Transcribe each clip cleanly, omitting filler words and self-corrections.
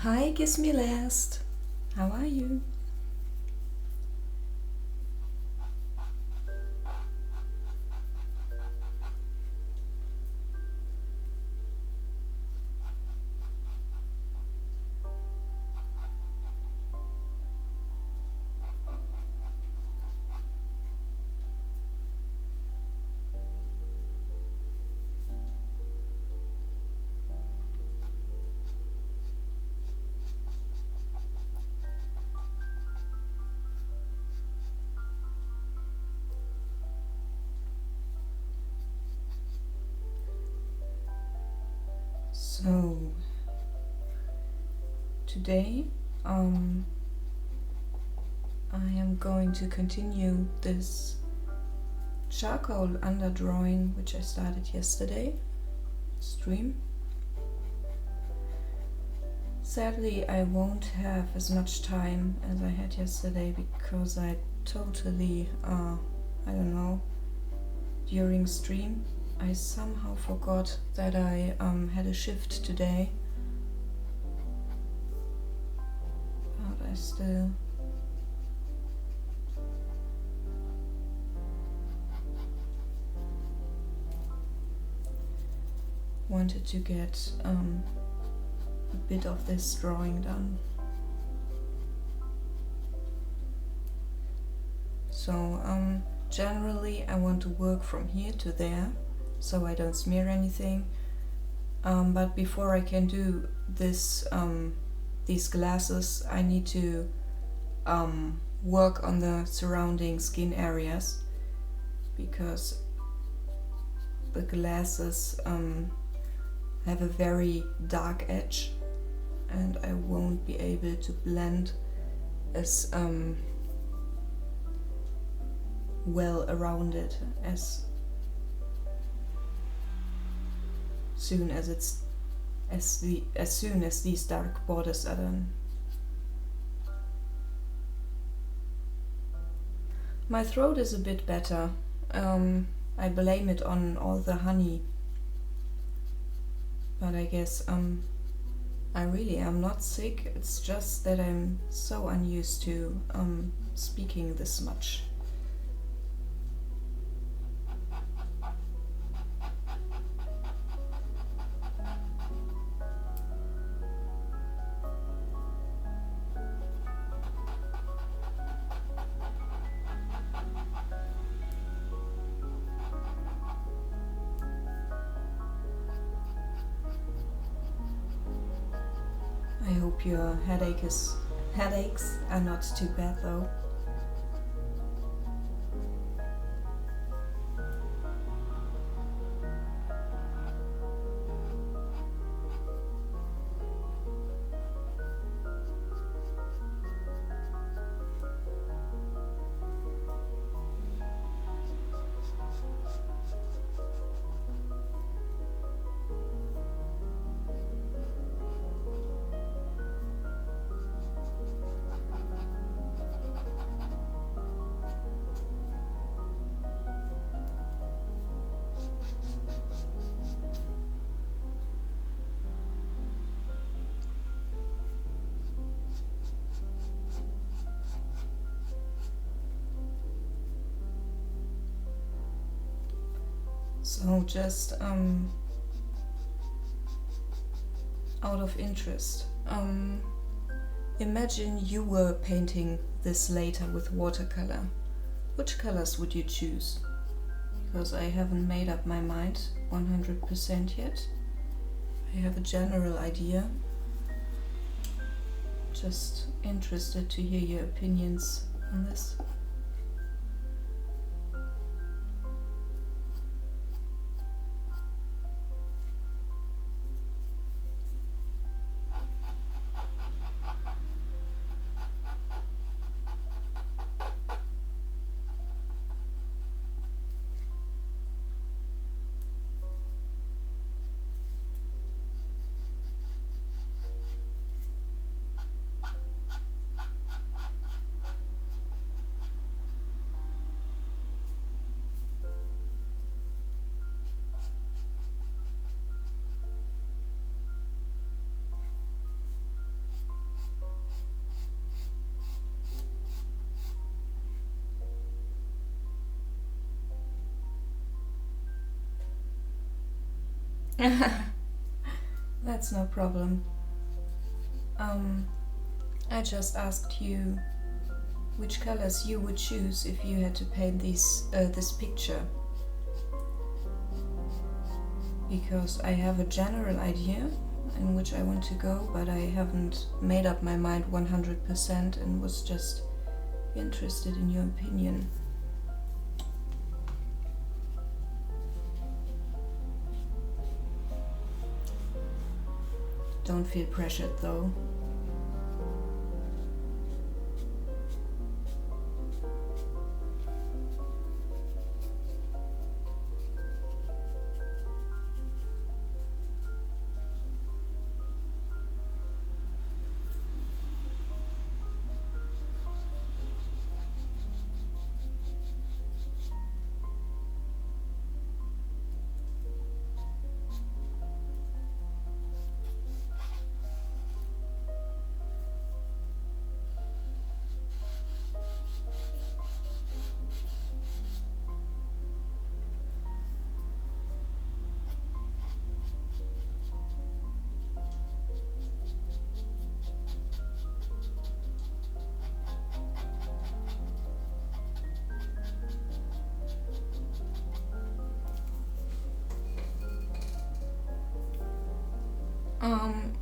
Hi, Kiss Me Last. How are you? So, today I am going to continue this charcoal underdrawing which I started yesterday stream. Sadly, I won't have as much time as I had yesterday because I totally, I don't know, during stream I somehow forgot that I had a shift today, but I still wanted to get a bit of this drawing done. So generally I want to work from here to there so I don't smear anything, but before I can do this, these glasses, I need to work on the surrounding skin areas because the glasses have a very dark edge and I won't be able to blend as well around it as soon as soon as these dark borders are done. My throat is a bit better. I blame it on all the honey, but I guess I really am not sick. It's just that I'm so unused to speaking this much. I hope your headaches are not too bad though. So just out of interest, imagine you were painting this later with watercolor. Which colors would you choose? Because I haven't made up my mind 100% yet. I have a general idea. Just interested to hear your opinions on this. That's no problem. I just asked you which colors you would choose if you had to paint this picture. Because I have a general idea in which I want to go, but I haven't made up my mind 100% and was just interested in your opinion. Don't feel pressured though.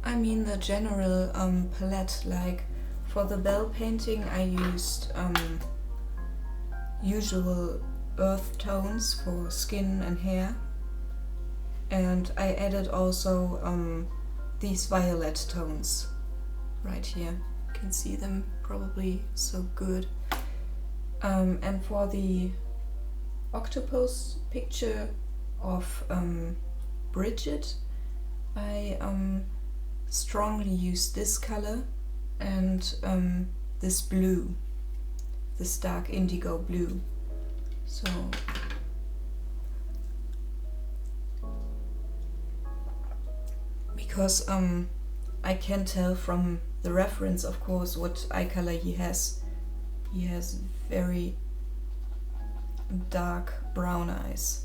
I mean the general palette, like for the Belle painting I used usual earth tones for skin and hair, and I added also these violet tones right here. You can see them probably so good. And for the octopus picture of Bridget, I strongly used this color and this blue, this dark indigo blue. So because I can tell from the reference, of course, what eye color he has. He has very dark brown eyes.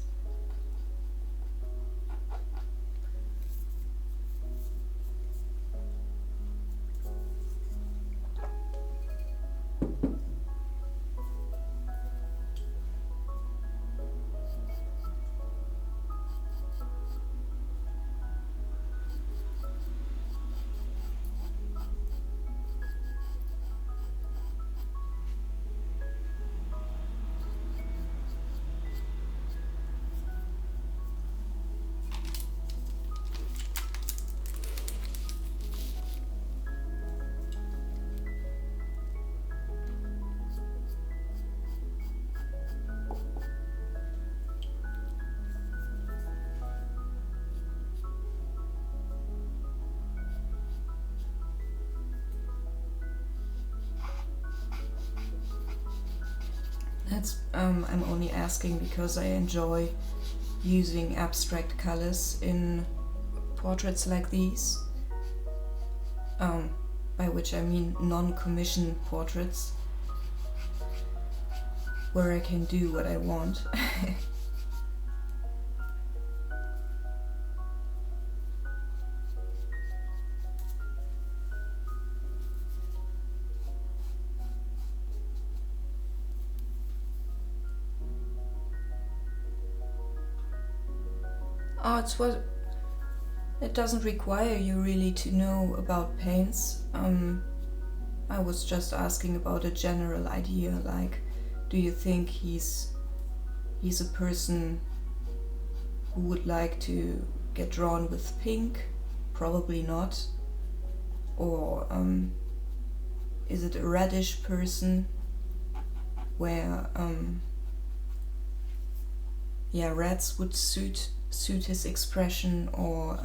That's I'm only asking because I enjoy using abstract colors in portraits like these, by which I mean non-commission portraits, where I can do what I want. Oh, it doesn't require you really to know about paints. I was just asking about a general idea, like, do you think he's a person who would like to get drawn with pink? Probably not. Or is it a reddish person where yeah, reds would suit his expression, or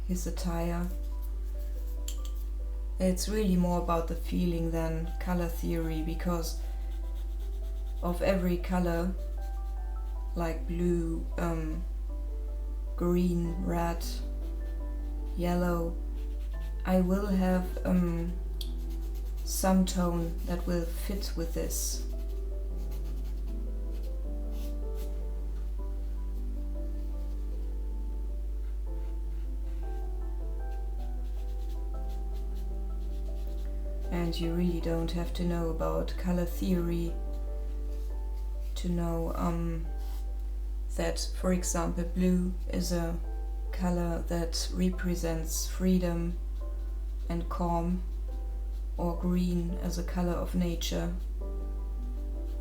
his attire. It's really more about the feeling than color theory, because of every color, like blue, green, red, yellow, I will have some tone that will fit with this. and you really don't have to know about color theory to know that, for example, blue is a color that represents freedom and calm, or green as a color of nature.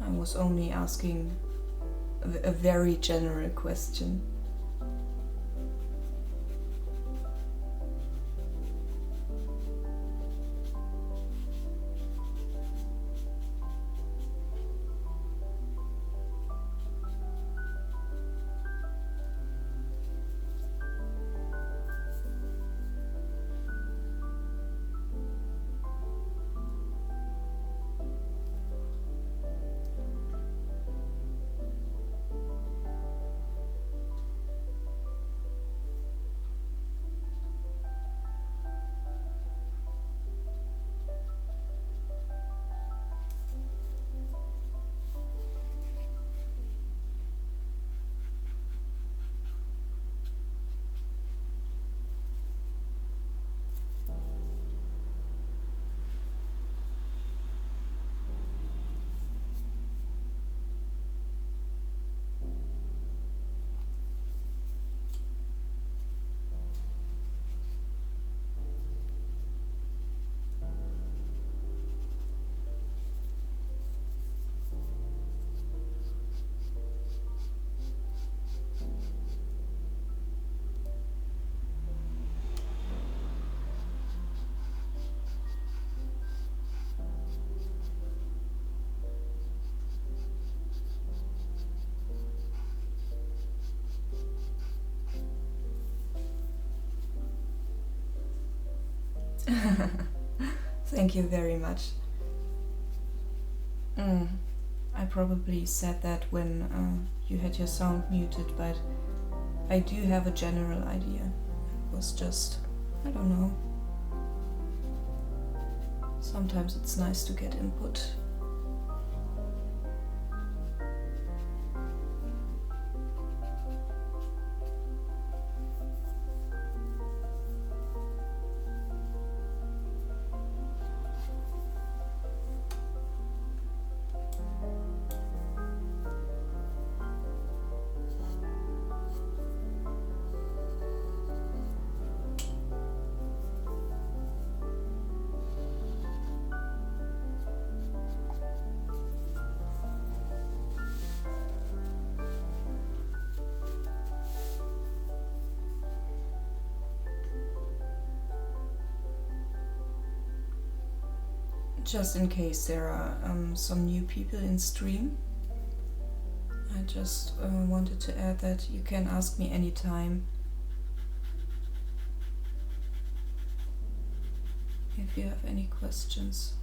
I was only asking a very general question. Thank you very much. I probably said that when you had your sound muted, but I do have a general idea. It was just, I don't know. Sometimes it's nice to get input. Just in case there are some new people in stream, I just wanted to add that you can ask me anytime if you have any questions.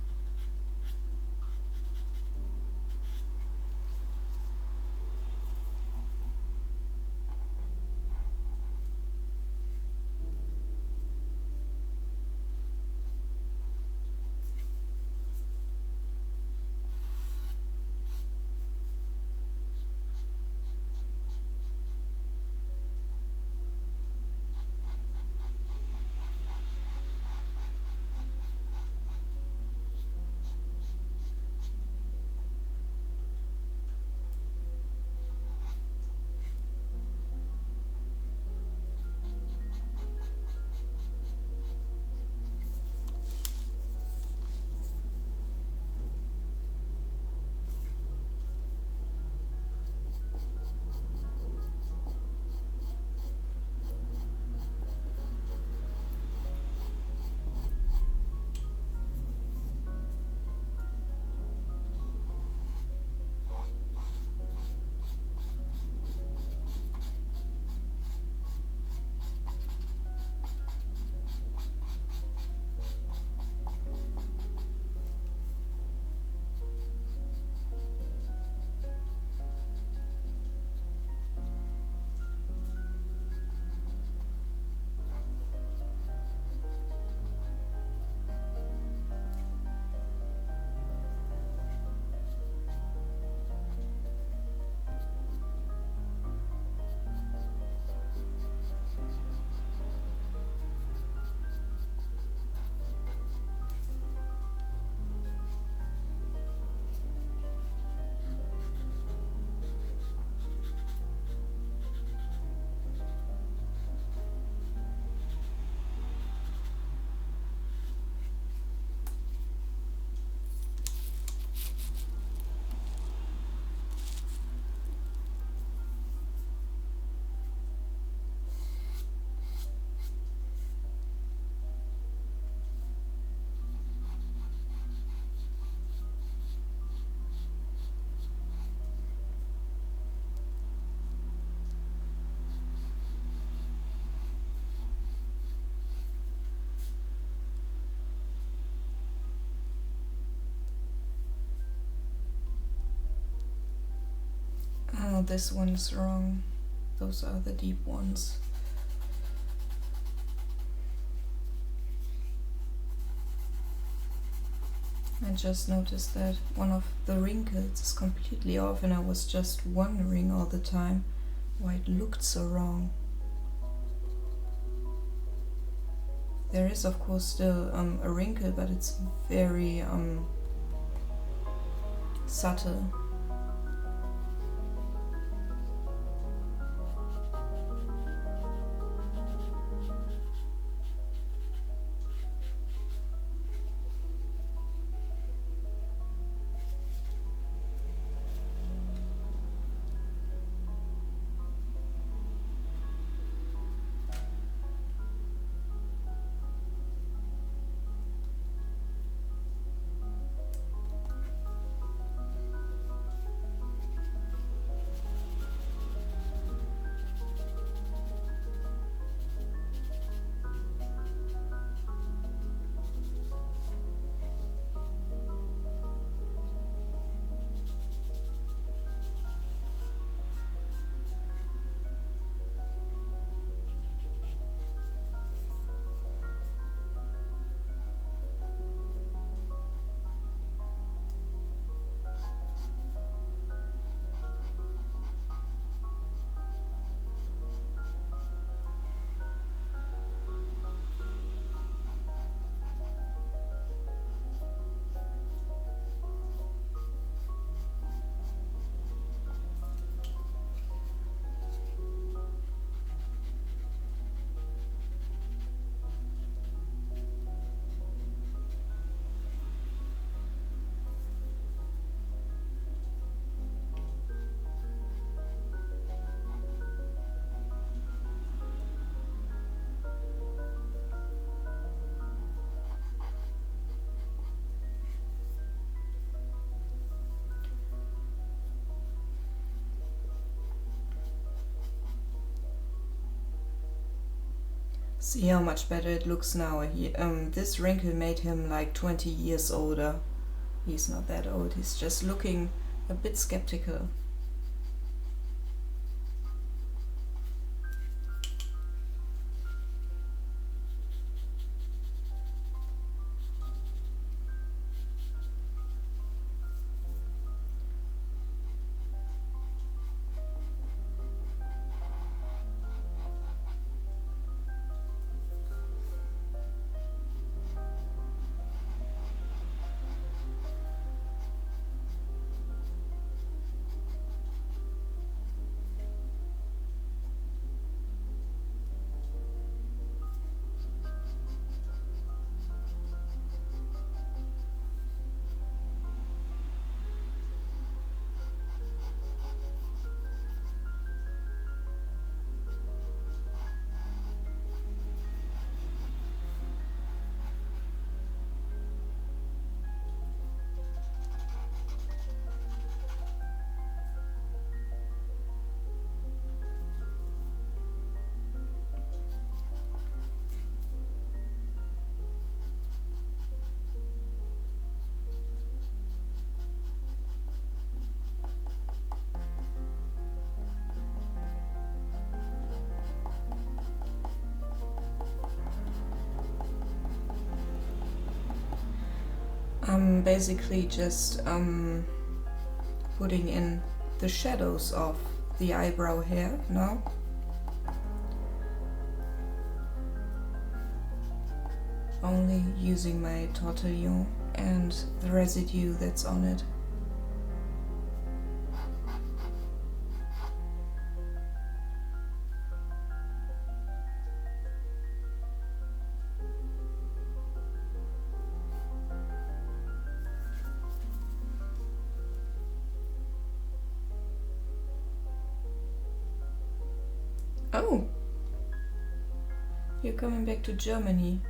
No, this one's wrong. Those are the deep ones. I just noticed that one of the wrinkles is completely off and I was just wondering all the time why it looked so wrong. There is of course still a wrinkle, but it's very subtle. See how much better it looks now. This wrinkle made him like 20 years older. He's not that old, he's just looking a bit skeptical. I'm basically just putting in the shadows of the eyebrow hair now. Only using my tortillon and the residue that's on it. Oh, you're coming back to Germany.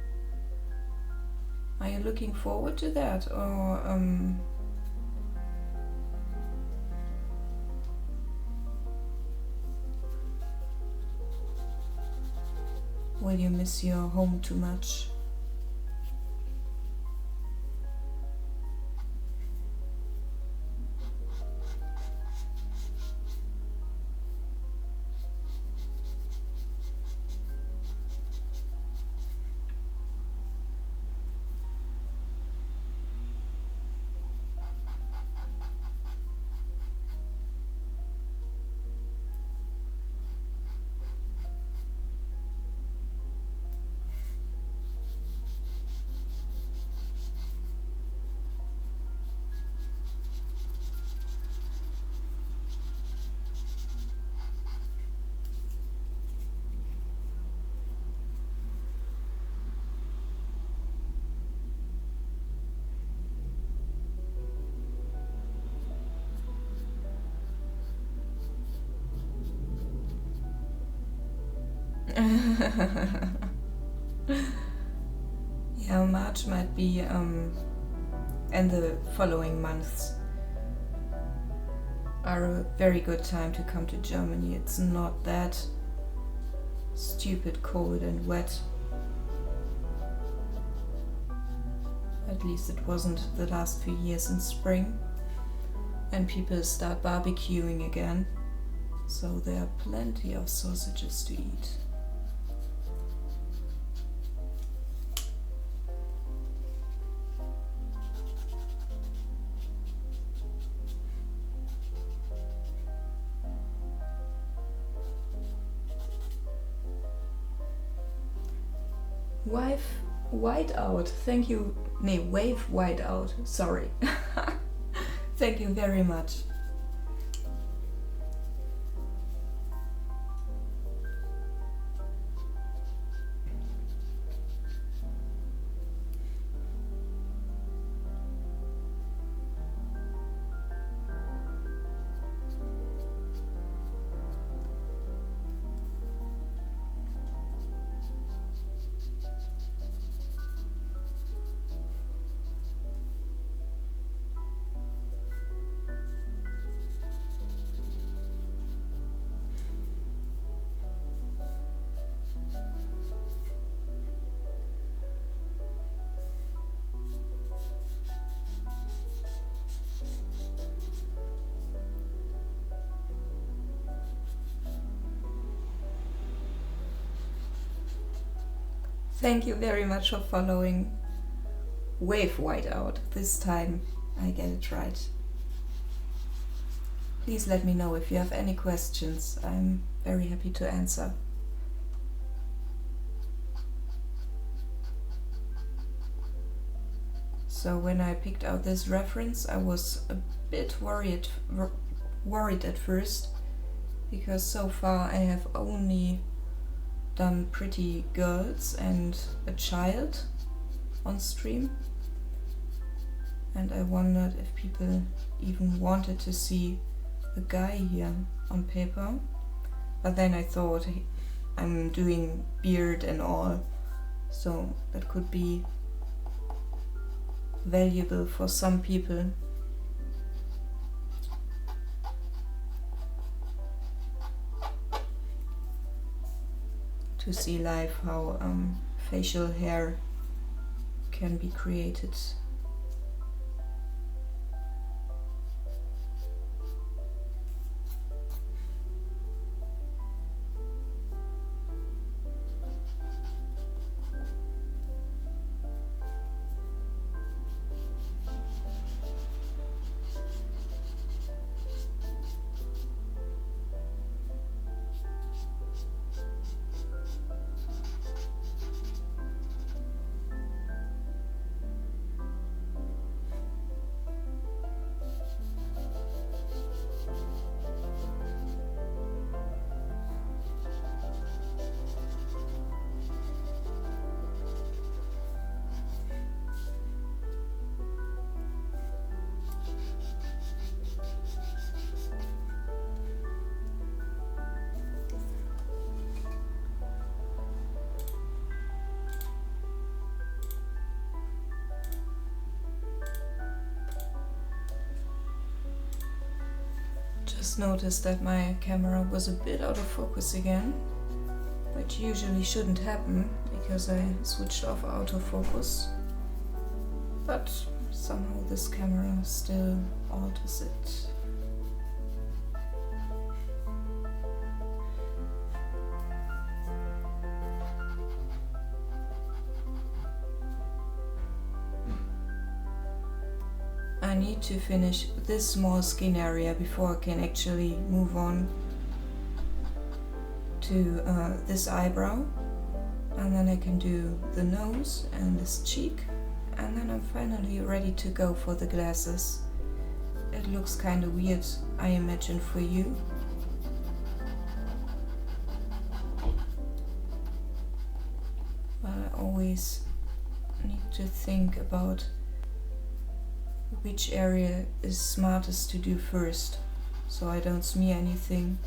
Are you looking forward to that, or will you miss your home too much? Yeah, March might be, and the following months are a very good time to come to Germany. It's not that stupid cold and wet. At least it wasn't the last few years in spring. And people start barbecuing again. So there are plenty of sausages to eat. Whiteout, thank you. Nee, wave whiteout, sorry. Thank you very much. Thank you very much for following. Wave whiteout. This time I get it right. Please let me know if you have any questions. I'm very happy to answer. So when I picked out this reference, I was a bit worried at first, because so far I have only done pretty girls and a child on stream, and I wondered if people even wanted to see a guy here on paper. But then I thought I'm doing beard and all, so that could be valuable for some people. To see live how facial hair can be created. Just noticed that my camera was a bit out of focus again, which usually shouldn't happen because I switched off autofocus, but somehow this camera still alters it. I need to finish this small skin area before I can actually move on to this eyebrow, and then I can do the nose and this cheek, and then I'm finally ready to go for the glasses. It looks kind of weird, I imagine, for you. But I always need to think about which area is smartest to do first, so I don't smear anything.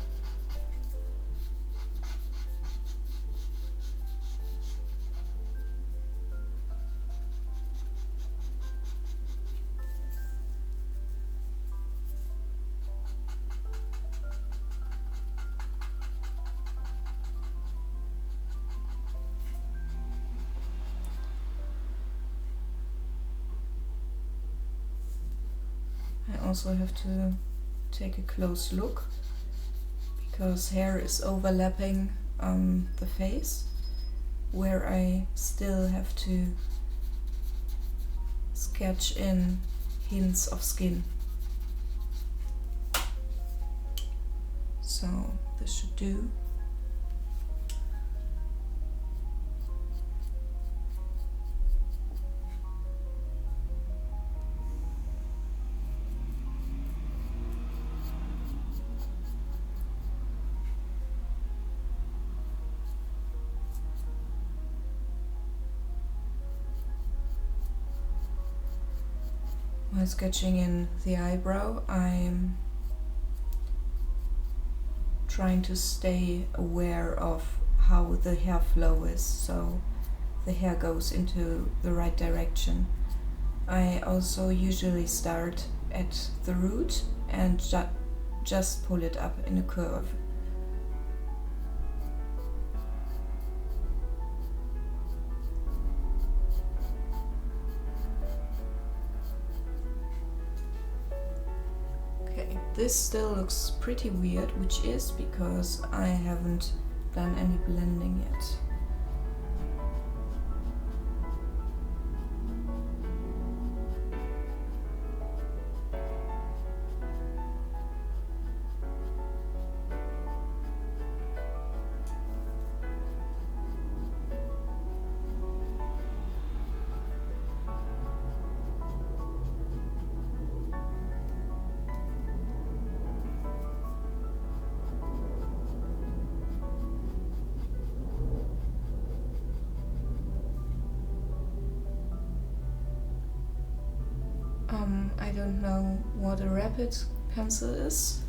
also have to take a close look, because hair is overlapping the face, where I still have to sketch in hints of skin. So this should do. While sketching in the eyebrow, I'm trying to stay aware of how the hair flow is, so the hair goes into the right direction. I also usually start at the root and just pull it up in a curve. This still looks pretty weird, which is because I haven't done any blending yet. I don't know what a rapid pencil is.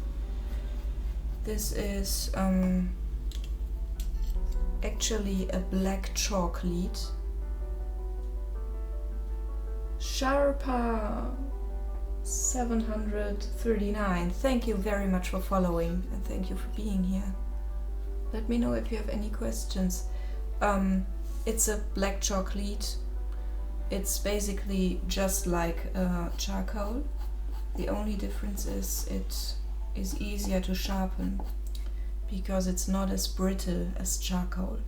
This is actually a black chalk lead. Sharpa 739. Thank you very much for following, and thank you for being here. Let me know if you have any questions. It's a black chalk lead. It's basically just like charcoal. The only difference is it is easier to sharpen because it's not as brittle as charcoal.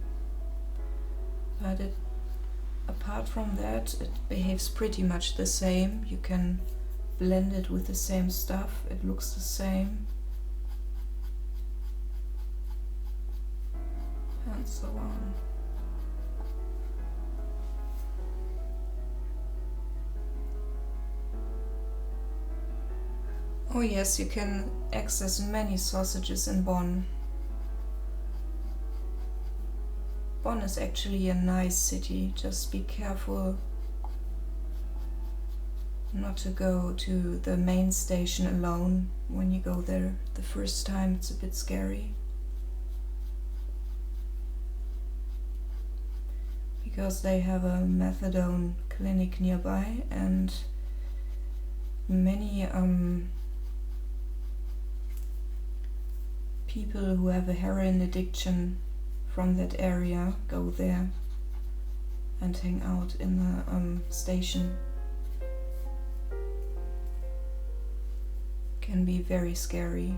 But apart from that, it behaves pretty much the same. You can blend it with the same stuff. It looks the same. And so on. Oh yes, you can access many sausages in Bonn. Bonn is actually a nice city, just be careful not to go to the main station alone when you go there the first time. It's a bit scary. Because they have a methadone clinic nearby, and many people who have a heroin addiction from that area go there and hang out in the station. Can be very scary.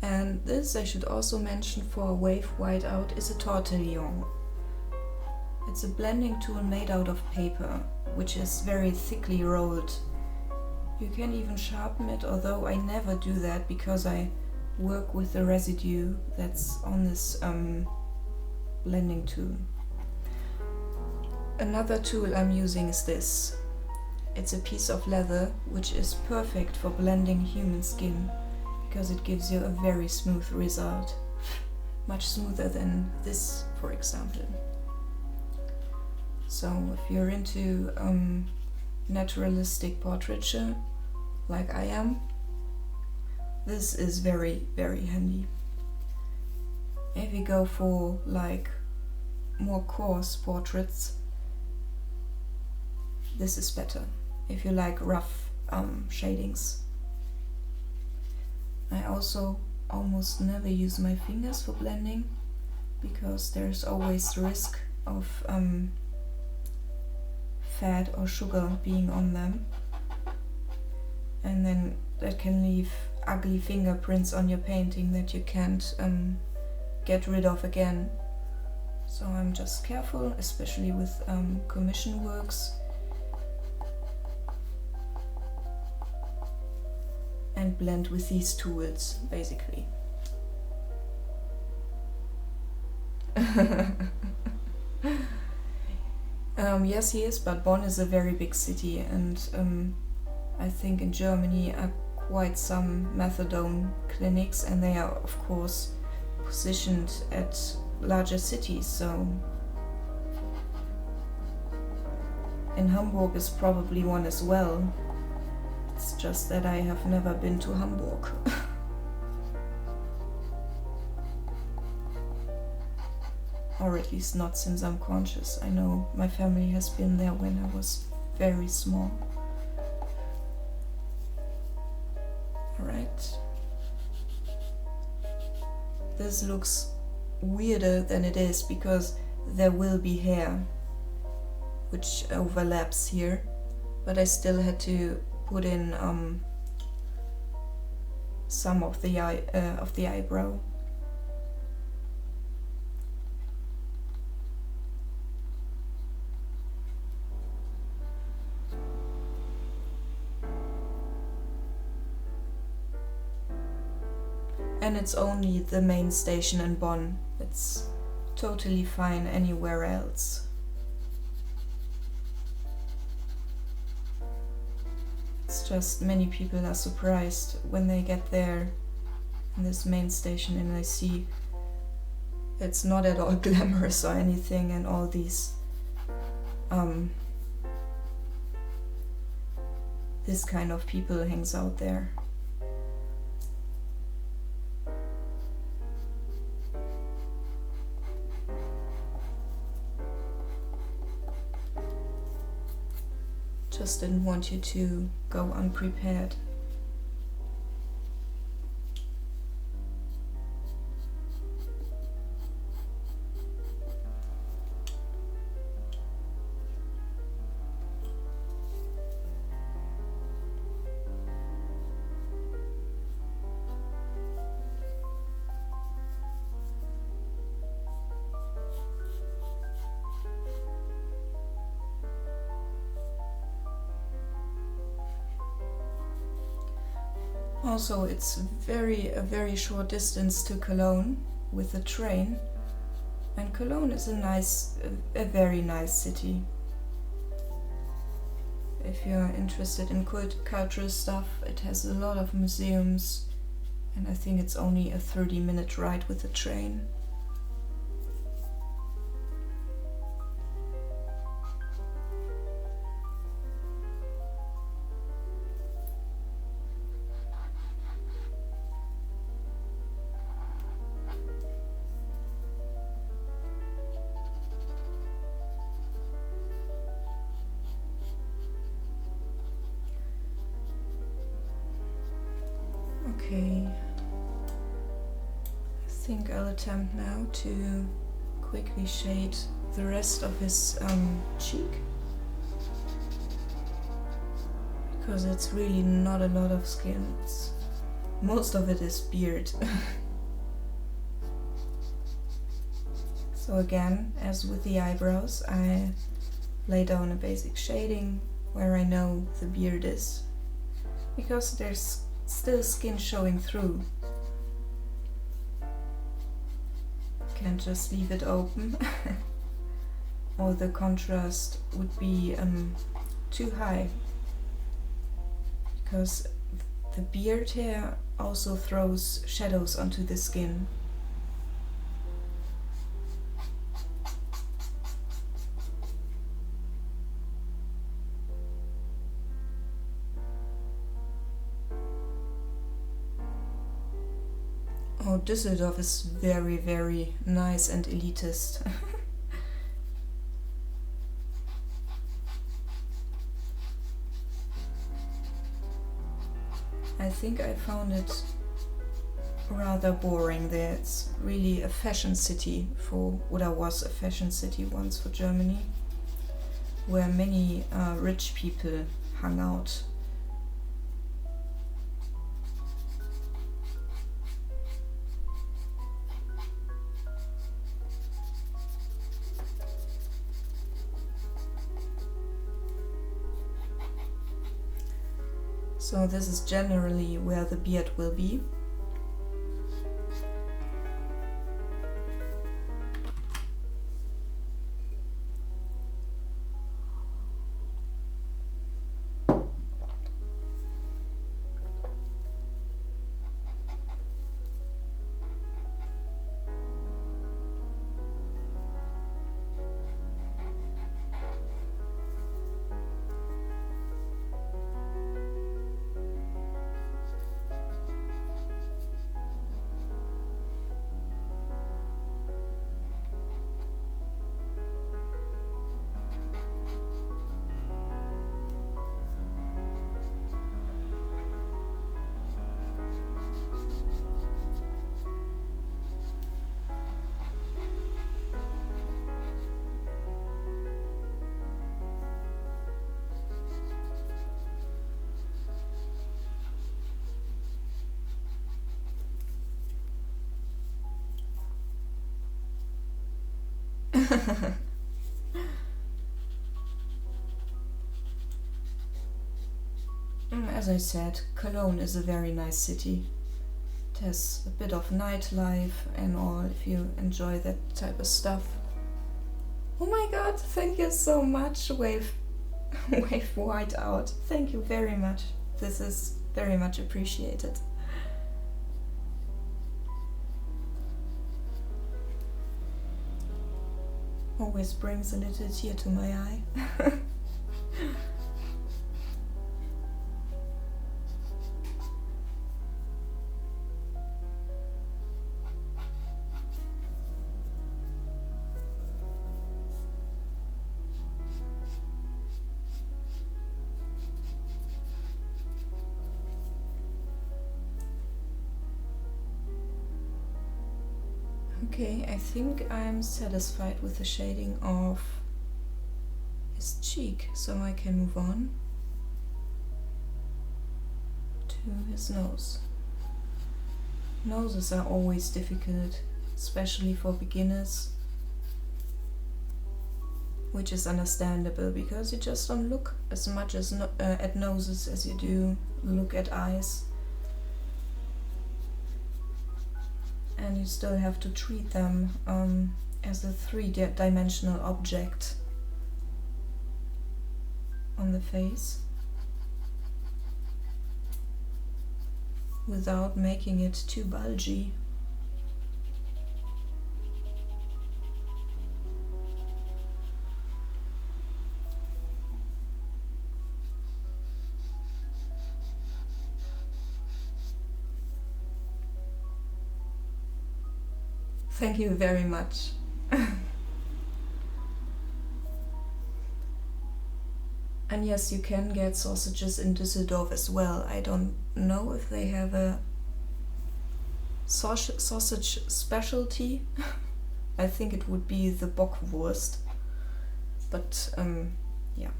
And this, I should also mention, for wave whiteout is a tortillon. It's a blending tool made out of paper, which is very thickly rolled. You can even sharpen it, although I never do that because I work with the residue that's on this blending tool. Another tool I'm using is this. It's a piece of leather which is perfect for blending human skin, because it gives you a very smooth result, much smoother than this, for example. So if you're into naturalistic portraiture, like I am, this is very, very handy. If you go for like more coarse portraits, this is better. If you like rough shadings. I also almost never use my fingers for blending because there's always the risk of fat or sugar being on them, and then that can leave ugly fingerprints on your painting that you can't get rid of again. So I'm just careful, especially with commission works, and blend with these tools basically. Yes, he is, but Bonn is a very big city, and I think in Germany are quite some methadone clinics, and they are of course positioned at larger cities, so in Hamburg is probably one as well. It's just that I have never been to Hamburg. Or at least not since I'm conscious. I know my family has been there when I was very small. Alright. This looks weirder than it is because there will be hair which overlaps here, but I still had to put in some of the eyebrow. And it's only the main station in Bonn. It's totally fine anywhere else. It's just many people are surprised when they get there in this main station and they see it's not at all glamorous or anything, and all these this kind of people hangs out there. Just didn't want you to go unprepared. Also, it's a very short distance to Cologne with the train, and Cologne is a very nice city. If you're interested in cultural stuff, it has a lot of museums, and I think it's only a 30-minute ride with the train. Okay, I think I'll attempt now to quickly shade the rest of his cheek, because it's really not a lot of skin. Most of it is beard. So again, as with the eyebrows, I lay down a basic shading where I know the beard is, because there's still skin showing through. Can't just leave it open or the contrast would be too high, because the beard hair also throws shadows onto the skin. Oh, Düsseldorf is very, very nice and elitist. I think I found it rather boring there. It's really a fashion city for, what I was a fashion city once for Germany, where many rich people hung out. So this is generally where the beard will be. As I said, Cologne is a very nice city. It has a bit of nightlife and all, if you enjoy that type of stuff. Oh my god, thank you so much, Wave White Out. Thank you very much. This is very much appreciated. Always brings a little tear to my eye. Okay, I think I'm satisfied with the shading of his cheek, so I can move on to his nose. Noses are always difficult, especially for beginners, which is understandable because you just don't look as much as at noses as you do look at eyes. And you still have to treat them as a three-dimensional object on the face without making it too bulgy. Thank you very much. And yes, you can get sausages in Düsseldorf as well. I don't know if they have a sausage specialty. I think it would be the Bockwurst. But yeah.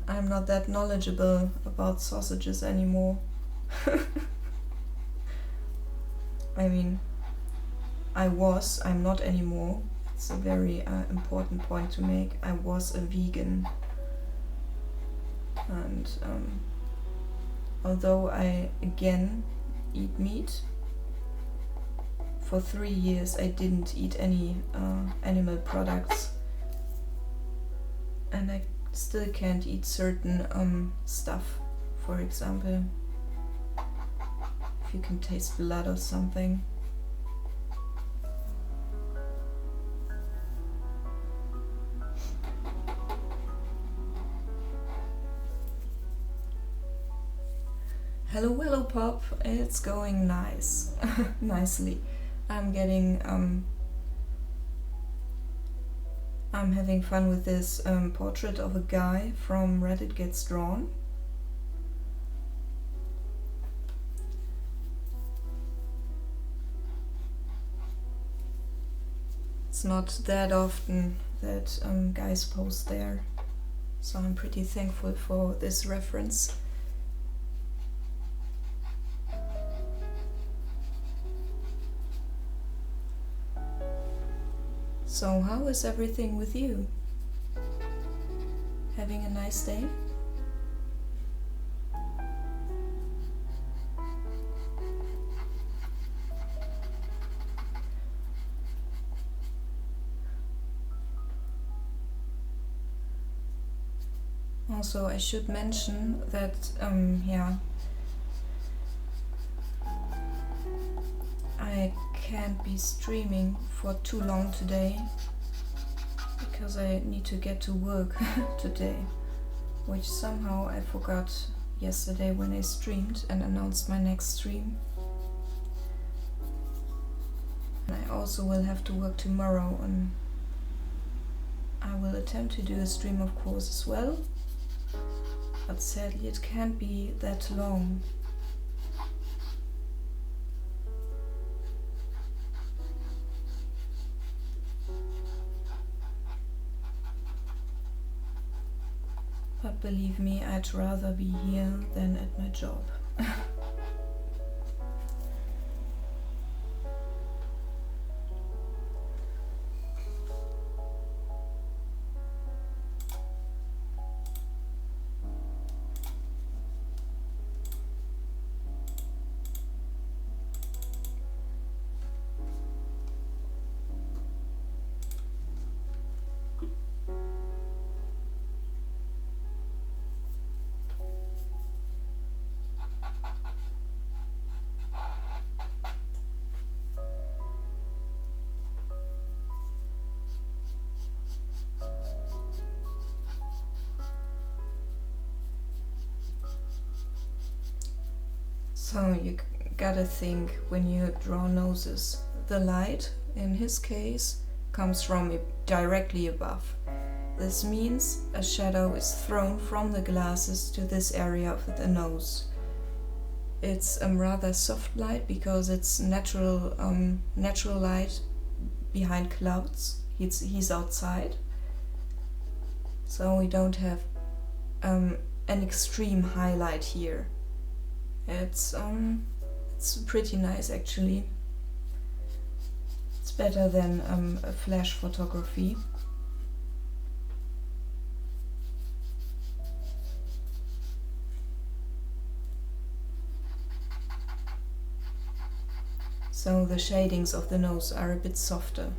I'm not that knowledgeable about sausages anymore. I mean, I'm not anymore. It's a very important point to make. I was a vegan, and although I again eat meat, for 3 years I didn't eat any animal products, and I still can't eat certain stuff. For example, if you can taste blood or something. Hello, hello, Pop. It's going nice, nicely. I'm having fun with this portrait of a guy from Reddit Gets Drawn. It's not that often that guys post there, so I'm pretty thankful for this reference. So how is everything with you? Having a nice day? Also, I should mention that, I can't be streaming for too long today because I need to get to work today, which somehow I forgot yesterday when I streamed and announced my next stream. And I also will have to work tomorrow, and I will attempt to do a stream of course as well, but sadly it can't be that long. But believe me, I'd rather be here than at my job. So you gotta think when you draw noses, the light, in his case, comes from directly above. This means a shadow is thrown from the glasses to this area of the nose. It's a rather soft light because it's natural light behind clouds. He's outside, so we don't have an extreme highlight here. It's pretty nice actually. It's better than a flash photography. So the shadings of the nose are a bit softer.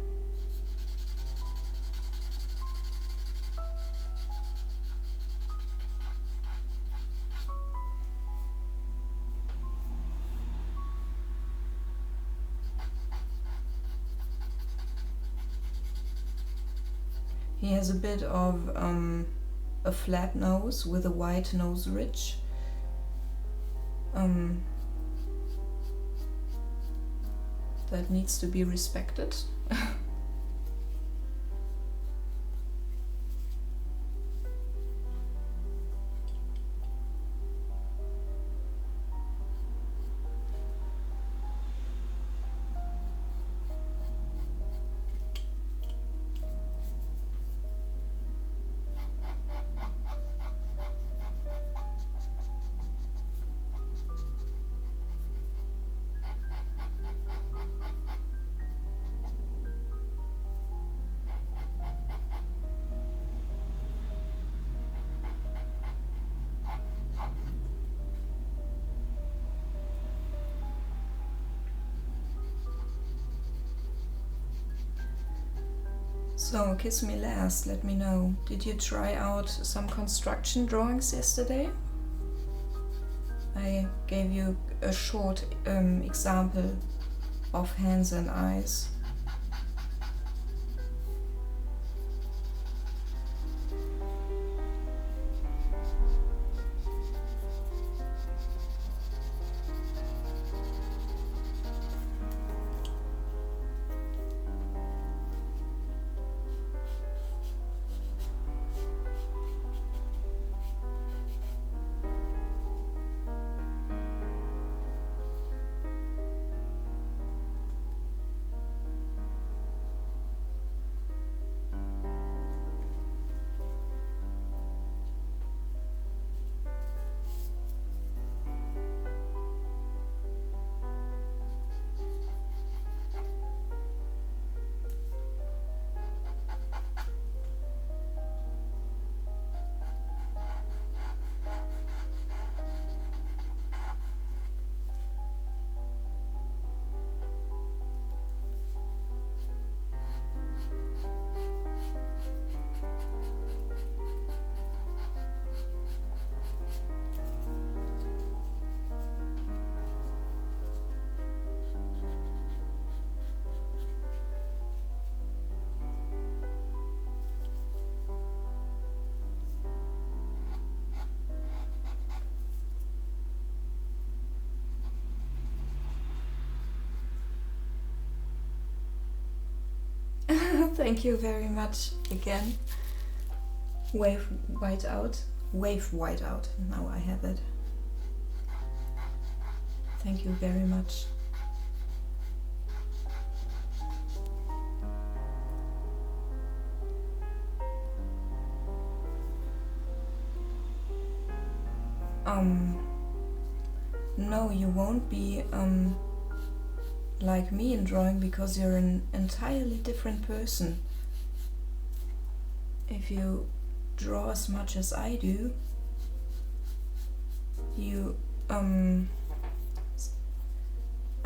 He has a bit of a flat nose with a wide nose ridge. That needs to be respected. So, kiss me last, let me know. Did you try out some construction drawings yesterday? I gave you a short example of hands and eyes. Thank you very much again. Wave white out. Now I have it. Thank you very much. No, you won't be like me in drawing, because you're an entirely different person. If you draw as much as I do, you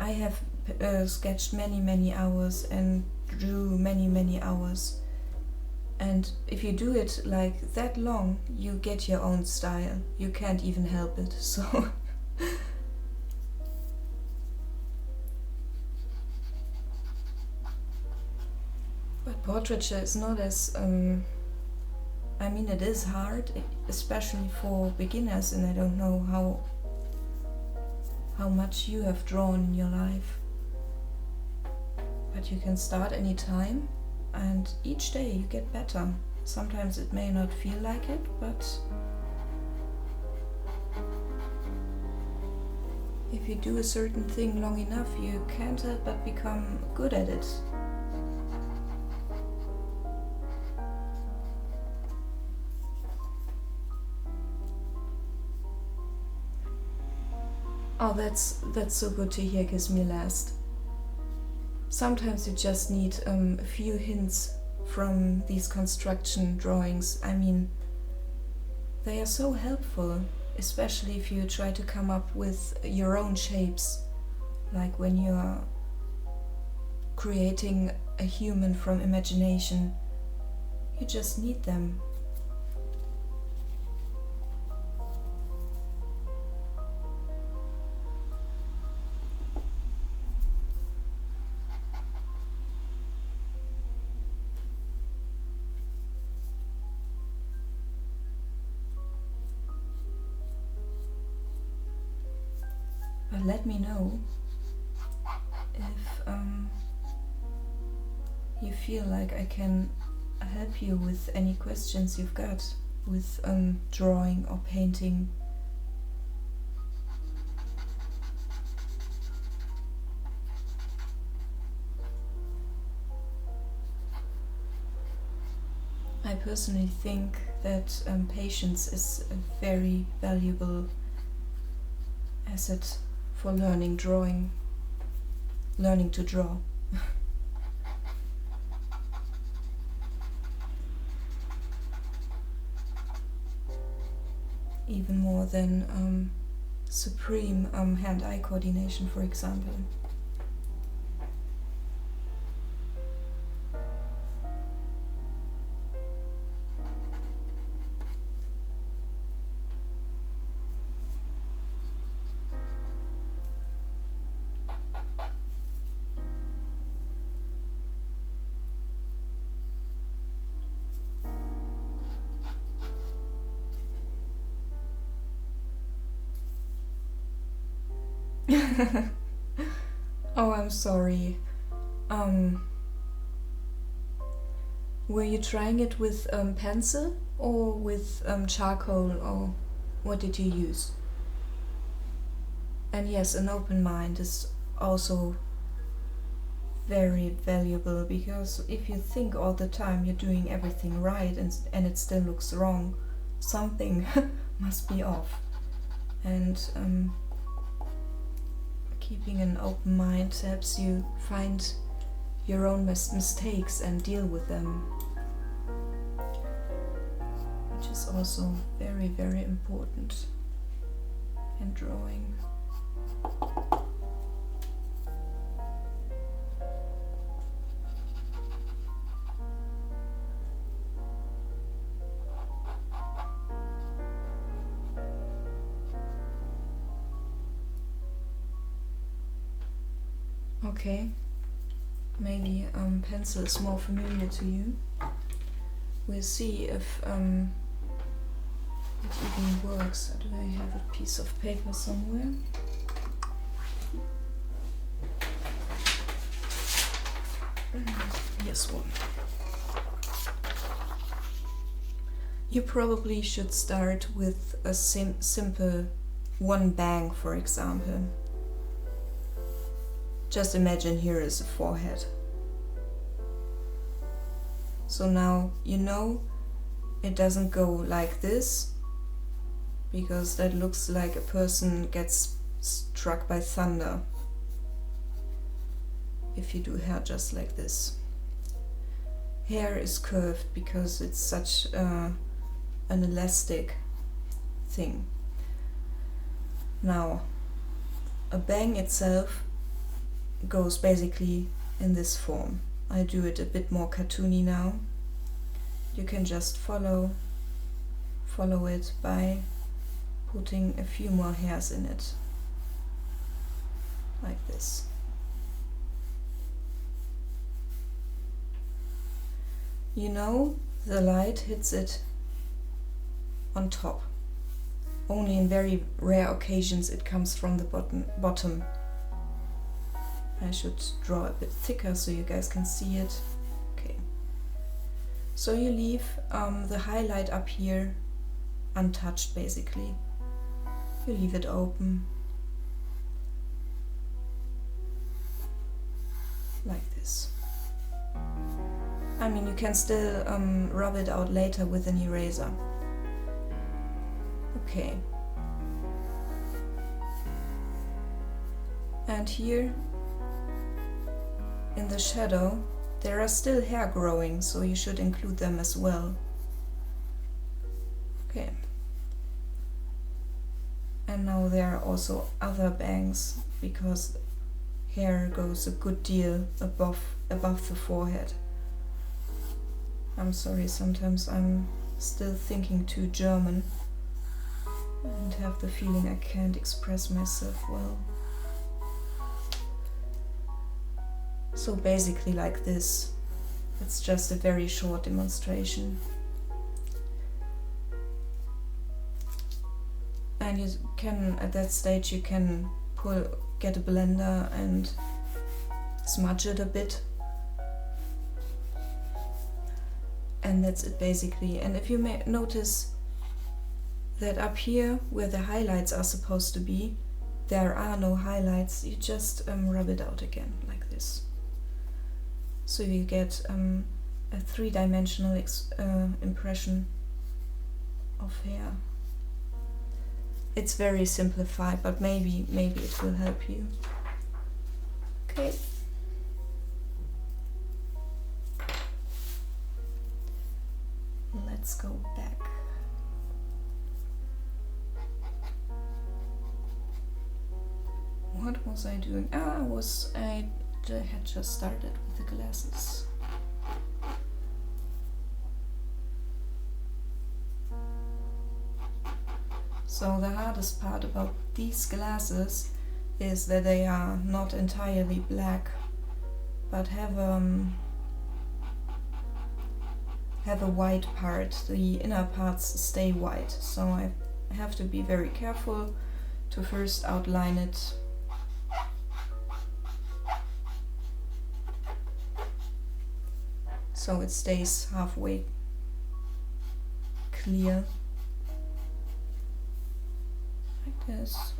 I have sketched many hours and drew many hours, and if you do it like that long, you get your own style. You can't even help it. So but portraiture is not as I mean, it is hard, especially for beginners, and I don't know how much you have drawn in your life. But you can start any time, and each day you get better. Sometimes it may not feel like it, but if you do a certain thing long enough, you can't help but become good at it. Oh, that's so good to hear, Kiss Me Last. Sometimes you just need a few hints from these construction drawings. I mean, they are so helpful, especially if you try to come up with your own shapes, like when you're creating a human from imagination. You just need them. But let me know if you feel like I can help you with any questions you've got with drawing or painting. I personally think that patience is a very valuable asset for learning to draw. Even more than supreme hand-eye coordination, for example. Oh, I'm sorry. Were you trying it with pencil or with charcoal, or what did you use? And yes, an open mind is also very valuable, because if you think all the time you're doing everything right and it still looks wrong, something must be off. And keeping an open mind helps you find your own mistakes and deal with them, which is also very, very important in drawing. Okay, maybe pencil is more familiar to you. We'll see if it even works. Do I have a piece of paper somewhere? Here's one. You probably should start with a simple one bang, for example. Just imagine here is a forehead. So now you know it doesn't go like this, because that looks like a person gets struck by thunder if you do hair just like this. Hair is curved because it's such an elastic thing. Now, a bang itself goes basically in this form. I do it a bit more cartoony now. You can just follow it by putting a few more hairs in it, like this. You know, the light hits it on top. Only in very rare occasions it comes from the bottom. I should draw a bit thicker so you guys can see it. Okay. So you leave the highlight up here untouched, basically. You leave it open, like this. I mean, you can still rub it out later with an eraser. Okay. And here in the shadow there are still hair growing, so you should include them as well. Okay. And now there are also other bangs, because hair goes a good deal above the forehead. I'm sorry, sometimes I'm still thinking too German and have the feeling I can't express myself well. So basically like this. It's just a very short demonstration. And you can, at that stage, you can get a blender and smudge it a bit. And that's it basically. And if you may notice that up here where the highlights are supposed to be, there are no highlights, you just rub it out again like this. So you get a three-dimensional impression of hair. It's very simplified, but maybe it will help you. Okay. Let's go back. What was I doing? I had just started with the glasses. So the hardest part about these glasses is that they are not entirely black, but have a white part. The inner parts stay white, so I have to be very careful to first outline it. So it stays halfway clear, like this.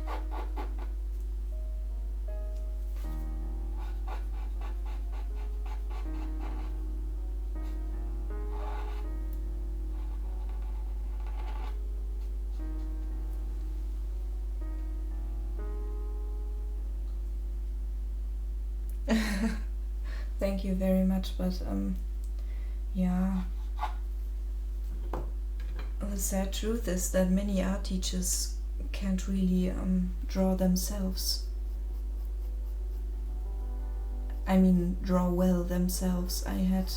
Thank you very much, but yeah. The sad truth is that many art teachers can't really draw themselves. I mean, draw well themselves. I had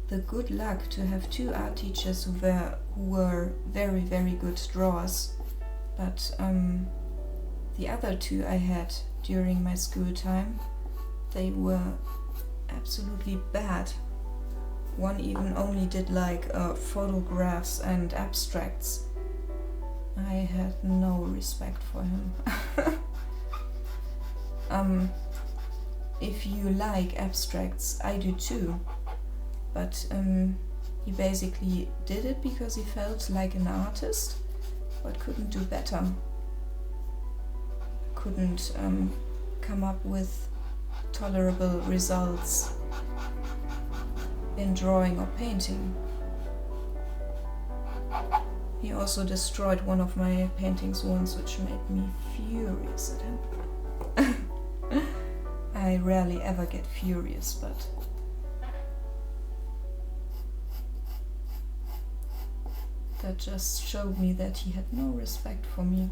the good luck to have two art teachers who were very, very good drawers, but the other two I had during my school time, they were absolutely bad. One even only did like photographs and abstracts. I had no respect for him. If you like abstracts, I do too, but He basically did it because he felt like an artist, but couldn't do better. Couldn't come up with tolerable results in drawing or painting. He also destroyed one of my paintings once, which made me furious at him. I rarely ever get furious, but that just showed me that he had no respect for me.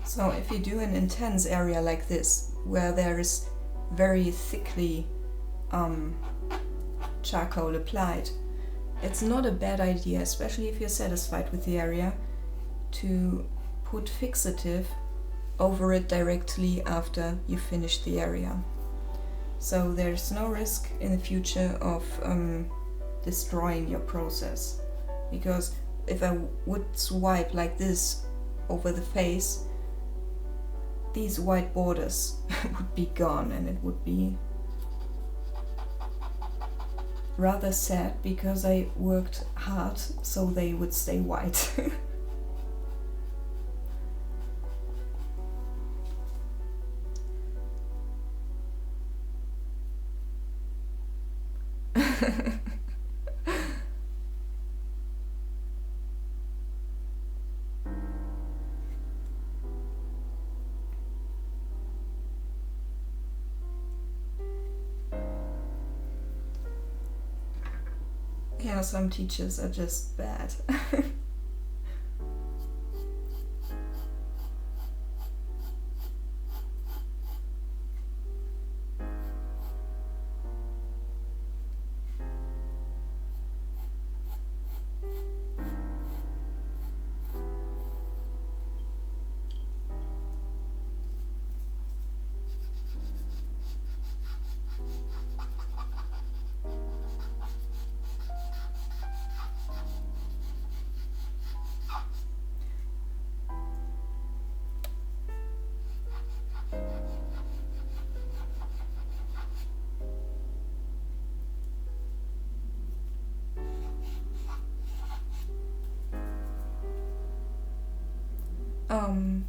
So if you do an intense area like this, where there is very thickly charcoal applied, it's not a bad idea, especially if you're satisfied with the area, to put fixative over it directly after you finish the area. So there's no risk in the future of destroying your process. Because if I would swipe like this over the face, these white borders would be gone, and it would be rather sad because I worked hard so they would stay white. Yeah, some teachers are just bad.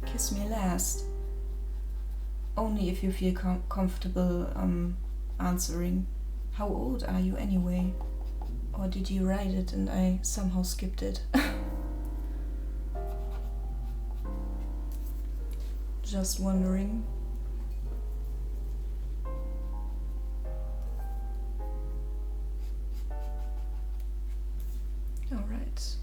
Kiss me last. Only if you feel comfortable answering. How old are you anyway? Or did you write it and I somehow skipped it? Just wondering. All right.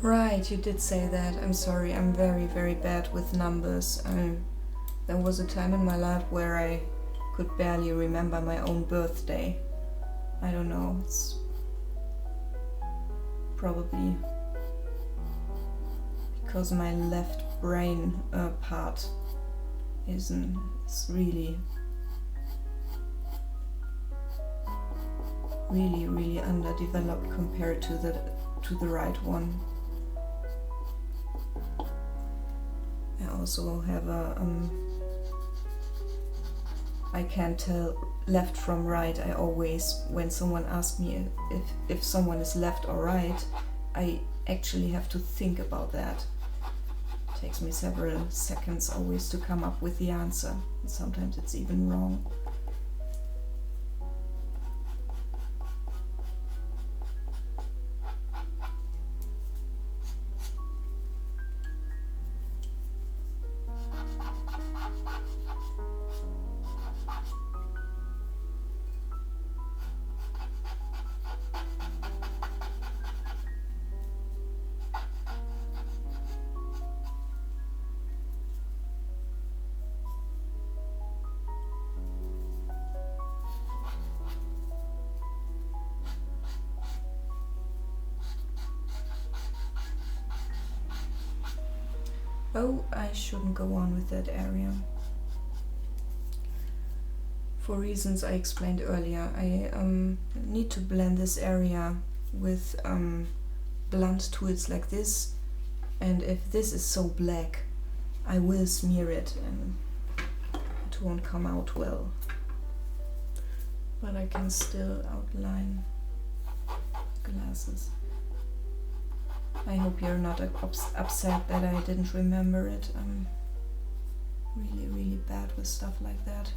Right, you did say that. I'm sorry, I'm very, very bad with numbers. There was a time in my life where I could barely remember my own birthday. I don't know, it's probably because my left brain part is really underdeveloped compared to the right one. I also have I can't tell left from right. I always, when someone asks me if someone is left or right, I actually have to think about that. It takes me several seconds always to come up with the answer. And sometimes it's even wrong. Oh, I shouldn't go on with that area. For reasons I explained earlier, I need to blend this area with blunt tools like this, and if this is so black, I will smear it and it won't come out well. But I can still outline glasses. I hope you're not upset that I didn't remember it. I'm really bad with stuff like that.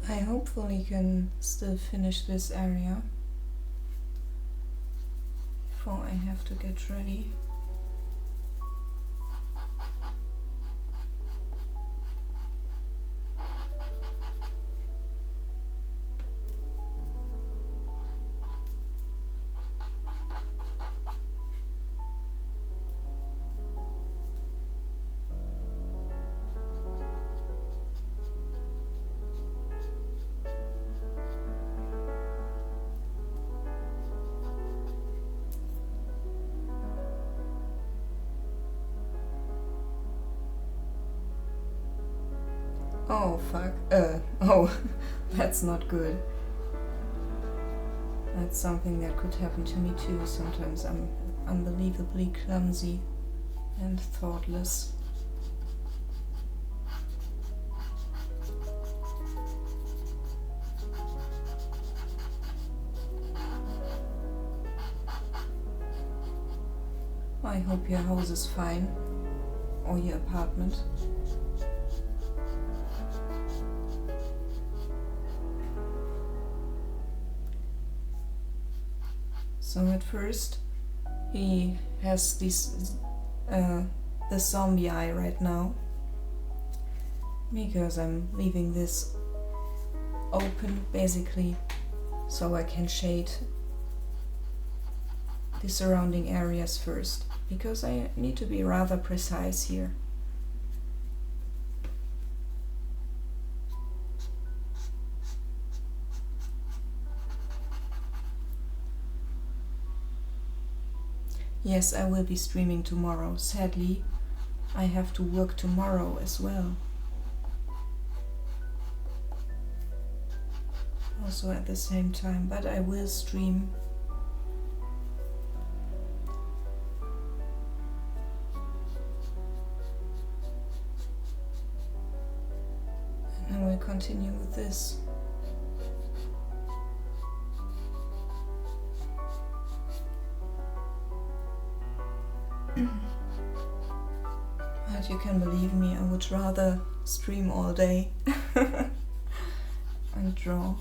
I hopefully can still finish this area before I have to get ready. Oh fuck, oh, that's not good. That's something that could happen to me too. Sometimes I'm unbelievably clumsy and thoughtless. I hope your house is fine, or your apartment. So at first, he has this the zombie eye right now, because I'm leaving this open basically so I can shade the surrounding areas first, because I need to be rather precise here. Yes, I will be streaming tomorrow. Sadly, I have to work tomorrow as well. Also at the same time, but I will stream. And I will continue with this. But you can believe me, I would rather stream all day and draw.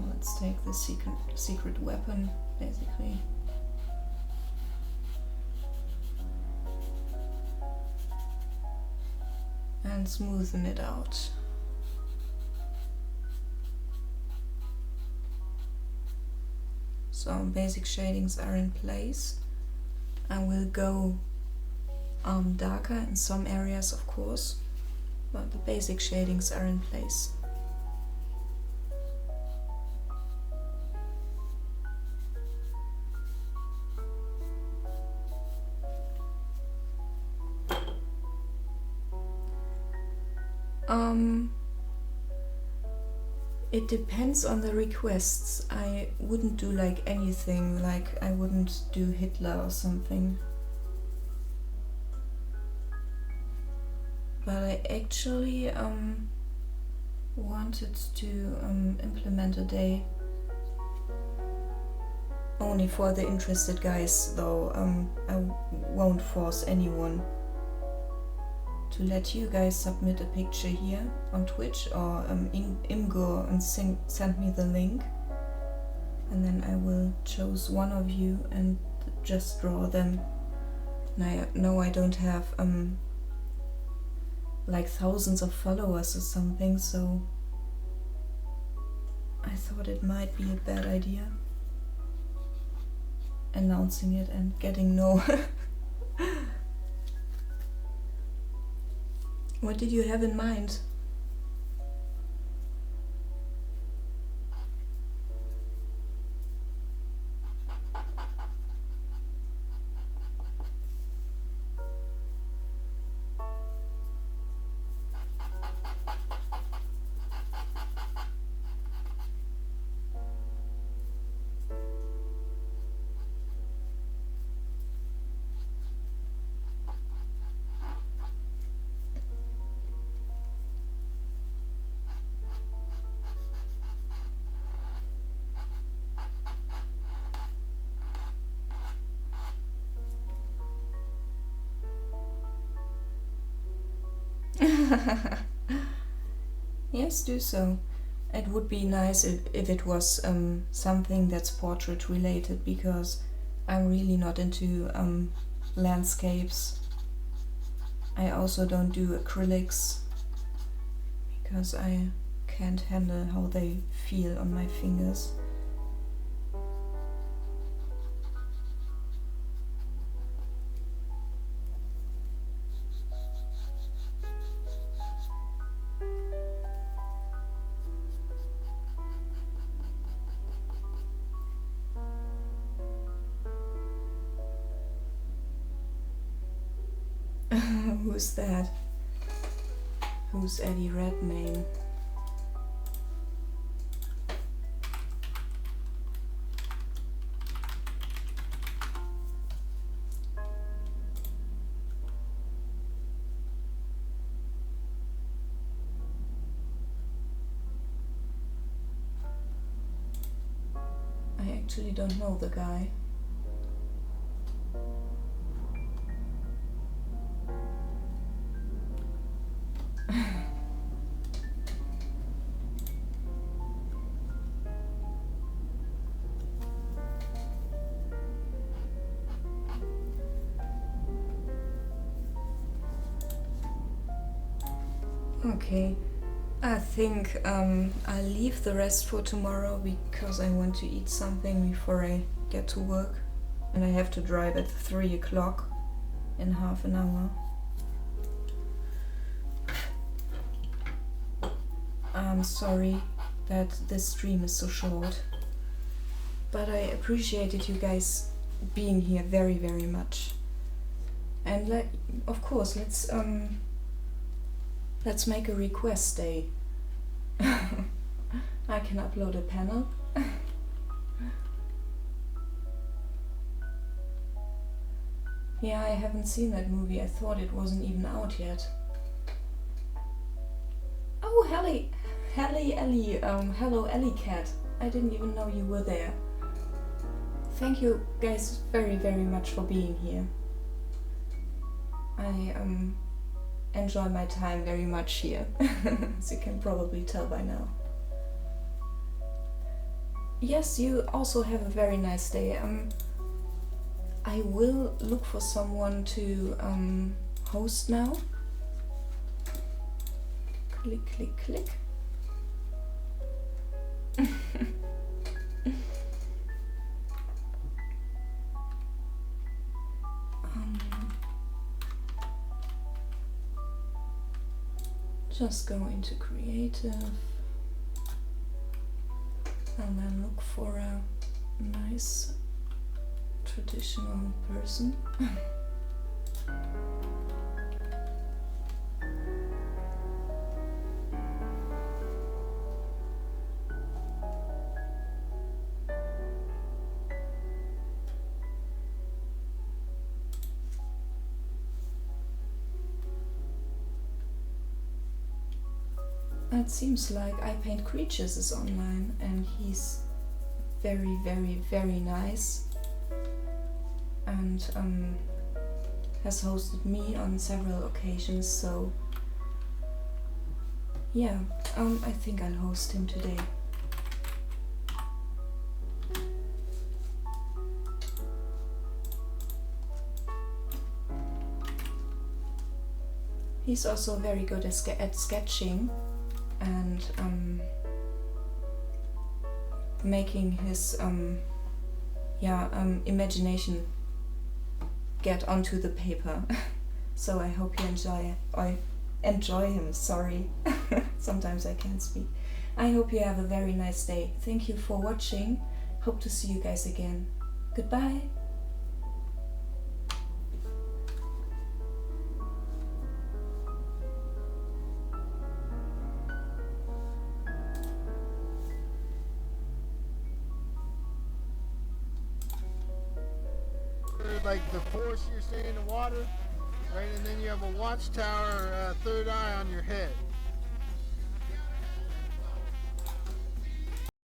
let's take the secret weapon, basically. And smoothen it out. So basic shadings are in place. I will go darker in some areas, of course, but the basic shadings are in place. It depends on the requests. I wouldn't do like anything, like I wouldn't do Hitler or something. But I actually wanted to implement a day only for the interested guys, though. I won't force anyone to let you guys submit a picture here on Twitch, or Imgur and send me the link, and then I will choose one of you and just draw them. No, I don't have like thousands of followers or something, so I thought it might be a bad idea announcing it and getting no. What did you have in mind? Yes, do so. It would be nice if it was something that's portrait related, because I'm really not into landscapes. I also don't do acrylics because I can't handle how they feel on my fingers. Who's that? Who's Eddie Redmayne? I actually don't know the guy. Okay, I think I'll leave the rest for tomorrow because I want to eat something before I get to work, and I have to drive at 3 o'clock in half an hour. I'm sorry that this stream is so short, but I appreciated you guys being here very, very much. And of course, let's make a request day. I can upload a panel. Yeah, I haven't seen that movie. I thought it wasn't even out yet. Oh, Ellie, hello Ellie Cat. I didn't even know you were there. Thank you guys very, very much for being here. I enjoy my time very much here, as you can probably tell by now. yes, you also have a very nice day. I will look for someone to host now. Click, click, click. Just go into creative and then look for a nice traditional person. It seems like I Paint Creatures is online and he's very, very, very nice and has hosted me on several occasions, so yeah, I think I'll host him today. He's also very good at sketching and making his imagination get onto the paper. So I hope you enjoy him. Sorry, sometimes I can't speak. I hope you have a very nice day. Thank you for watching. Hope to see you guys again. Goodbye. Like the force you're seeing in the water, right? And then you have a watchtower, third eye on your head.